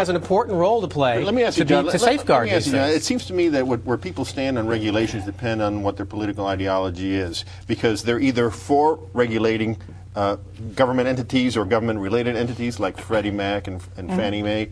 has an important role to play. Let me ask you, John, to safeguard these things. It seems to me that where people stand on regulations depend on what their political ideology is, because they're either for regulating government entities or government-related entities like Freddie Mac and Fannie Mae,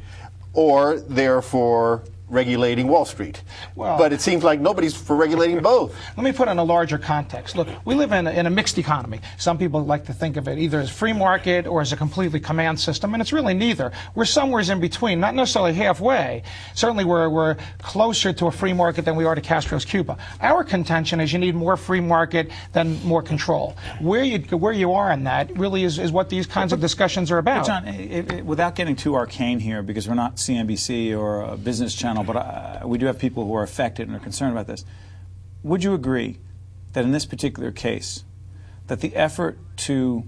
or they're for regulating Wall Street. Well, but it seems like nobody's for regulating both. Let me put it in a larger context. Look, we live in a mixed economy. Some people like to think of it either as free market or as a completely command system, and it's really neither. We're somewhere in between, not necessarily halfway. Certainly we're closer to a free market than we are to Castro's Cuba. Our contention is you need more free market than more control. Where you are in that really is what these kinds of discussions are about. But John, without getting too arcane here, because we're not CNBC or a business channel, but we do have people who are affected and are concerned about this. Would you agree that in this particular case, that the effort to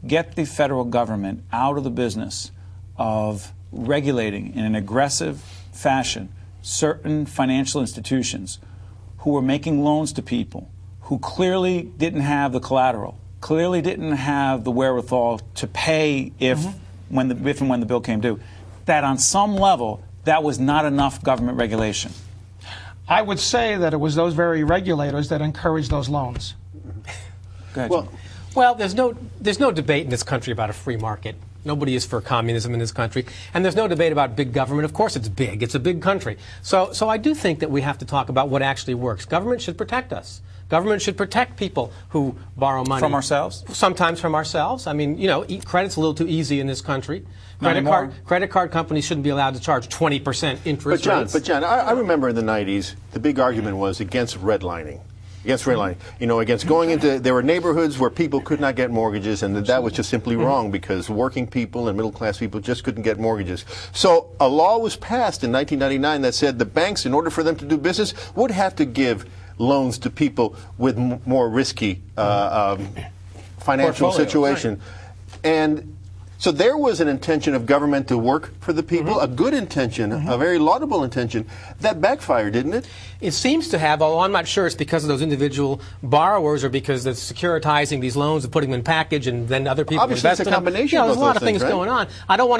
get the federal government out of the business of regulating in an aggressive fashion certain financial institutions who were making loans to people who clearly didn't have the collateral, clearly didn't have the wherewithal to pay if and when the bill came due, that on some level that was not enough government regulation? I would say that it was those very regulators that encouraged those loans. Go ahead, well, there's no debate in this country about a free market. Nobody is for communism in this country, and there's no debate about big government. Of course, it's big. It's a big country. So I do think that we have to talk about what actually works. Government should protect us. Government should protect people who borrow money. From ourselves? Sometimes from ourselves. I mean, you know, credit's a little too easy in this country. Credit card companies shouldn't be allowed to charge 20% interest rates. But John, I remember in the 90s, the big argument was against redlining. You know, against going into, there were neighborhoods where people could not get mortgages, and that was just simply wrong because working people and middle-class people just couldn't get mortgages. So a law was passed in 1999 that said the banks, in order for them to do business, would have to give loans to people with more risky financial situation. Right. And so there was an intention of government to work for the people, a good intention, a very laudable intention. That backfired, didn't it? It seems to have, although I'm not sure it's because of those individual borrowers or because they're securitizing these loans and putting them in package and then other people Obviously, invest it's a in them. combination There's of a lot of things, things right? going on. I don't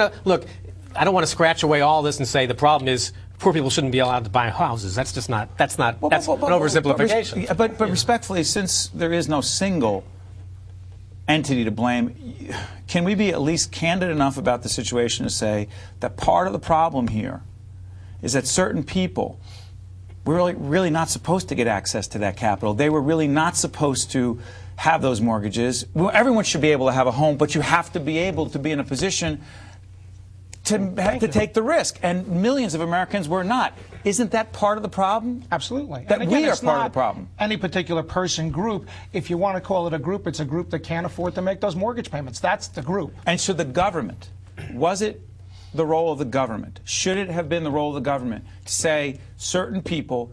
want to scratch away all this and say the problem is poor people shouldn't be allowed to buy houses. That's just not, that's an oversimplification. But respectfully, since there is no single entity to blame, can we be at least candid enough about the situation to say that part of the problem here is that certain people were really not supposed to get access to that capital. They were really not supposed to have those mortgages. Well, everyone should be able to have a home, but you have to be able to be in a position to take the risk, and millions of Americans were not. Isn't that part of the problem? Absolutely. That we are part of the problem. Any particular person, group, if you want to call it a group, it's a group that can't afford to make those mortgage payments. That's the group. And so the government, was it the role of the government? Should it have been the role of the government to say certain people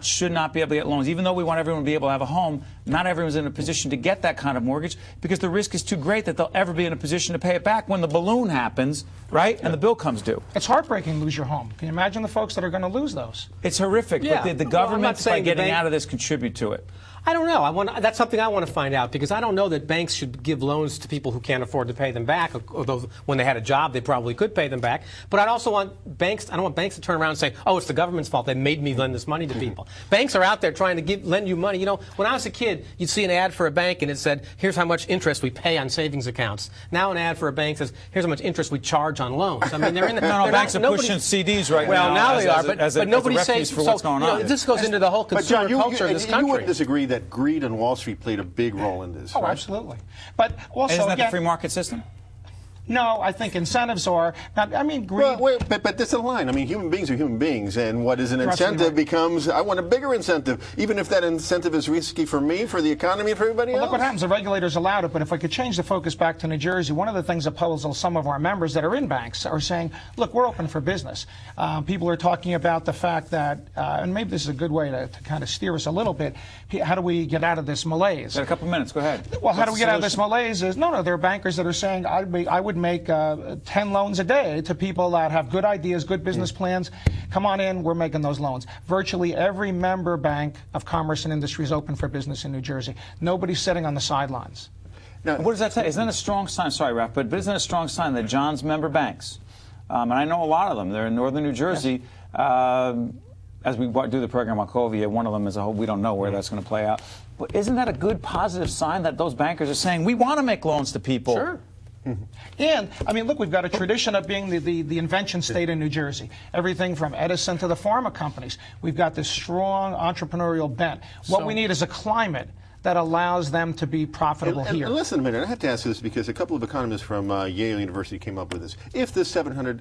should not be able to get loans? Even though we want everyone to be able to have a home, not everyone's in a position to get that kind of mortgage because the risk is too great that they'll ever be in a position to pay it back when the balloon happens, right, and the bill comes due. It's heartbreaking to lose your home. Can you imagine the folks that are going to lose those? It's horrific, but did the government, by getting out of this, contribute to it? I don't know. That's something I want to find out because I don't know that banks should give loans to people who can't afford to pay them back. Although when they had a job, they probably could pay them back. But I don't want banks to turn around and say, "Oh, it's the government's fault. They made me lend this money to people." Banks are out there trying to lend you money. You know, when I was a kid, you'd see an ad for a bank and it said, "Here's how much interest we pay on savings accounts." Now an ad for a bank says, "Here's how much interest we charge on loans." I mean, they're in the banks are pushing CDs right now. Well, now they are, but nobody's saying for what's going on. This goes into the whole consumer culture of this country. You wouldn't disagree that greed on Wall Street played a big role in this, Oh, right? absolutely. But also, isn't that the free market system? No, I think incentives are not. I mean, greed. Well, but this is a line. I mean, human beings are human beings, and what is an incentive becomes, I want a bigger incentive, even if that incentive is risky for me, for the economy, and for everybody else. Look what happens. The regulators allowed it, but if I could change the focus back to New Jersey, one of the things that puzzles some of our members that are in banks are saying, look, we're open for business. People are talking about the fact that, and maybe this is a good way to kind of steer us a little bit, how do we get out of this malaise? Got a couple minutes. Go ahead. Well, how do we get out of this malaise is, no, there are bankers that are saying, I would make 10 loans a day to people that have good ideas, good business plans. Come on in, we're making those loans. Virtually every member bank of commerce and industry is open for business in New Jersey. Nobody's sitting on the sidelines. Now, what does that say? Isn't that a strong sign? Sorry, Ralph, but isn't that a strong sign that John's member banks And I know a lot of them. They're in northern New Jersey. As we do the program on Wachovia, one of them is a whole, we don't know where that's going to play out. But isn't that a good positive sign that those bankers are saying, we want to make loans to people? Sure. And, I mean, look, we've got a tradition of being the invention state in New Jersey. Everything from Edison to the pharma companies. We've got this strong entrepreneurial bent. What we need is a climate that allows them to be profitable here. And listen a minute, I have to ask this because a couple of economists from Yale University came up with this. If this $700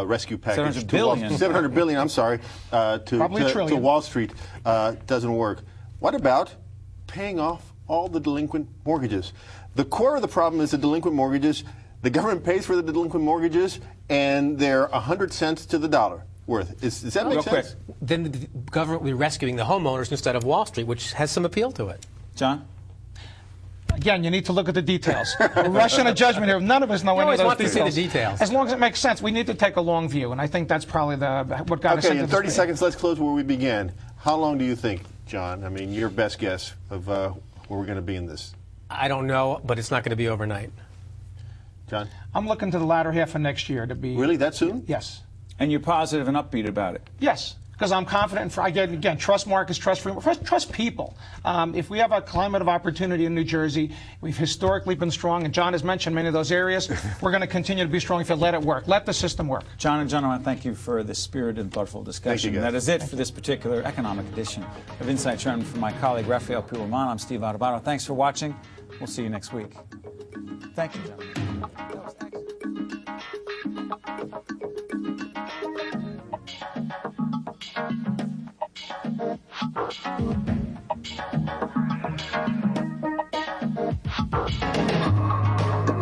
rescue package, $700 billion, I'm sorry, to Wall Street doesn't work, what about paying off all the delinquent mortgages? The core of the problem is the delinquent mortgages. The government pays for the delinquent mortgages, and they're 100 cents to the dollar worth. Does that make sense? Then the government will be rescuing the homeowners instead of Wall Street, which has some appeal to it. John? Again, you need to look at the details. We're rushing a judgment here. None of us know any of those want to see the details. As long as it makes sense, we need to take a long view, and I think that's probably what got us into in 30 seconds, let's close where we began. How long do you think, John? I mean, your best guess of where we're going to be in this. I don't know, but it's not going to be overnight. John? I'm looking to the latter half of next year to be... Really, that soon? Yes. And you're positive and upbeat about it? Yes, because I'm confident. Again, trust markets, trust free, trust people. If we have a climate of opportunity in New Jersey, we've historically been strong, and John has mentioned many of those areas. We're going to continue to be strong if you let it work. Let the system work. John and John, I want to thank you for this spirited and thoughtful discussion. Thank you, guys. That is it for this particular economic edition of Inside Trenton. From my colleague Rafael Puilman, I'm Steve Adubato. Thanks for watching. We'll see you next week. Thank you, gentlemen.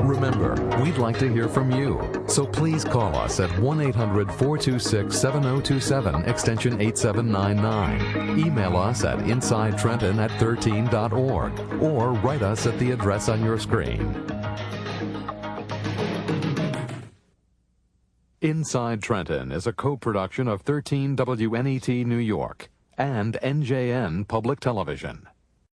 Remember, we'd like to hear from you, so please call us at 1-800-426-7027, extension 8799. Email us at insidetrenton@13.org, or write us at the address on your screen. Inside Trenton is a co-production of 13 WNET New York and NJN Public Television.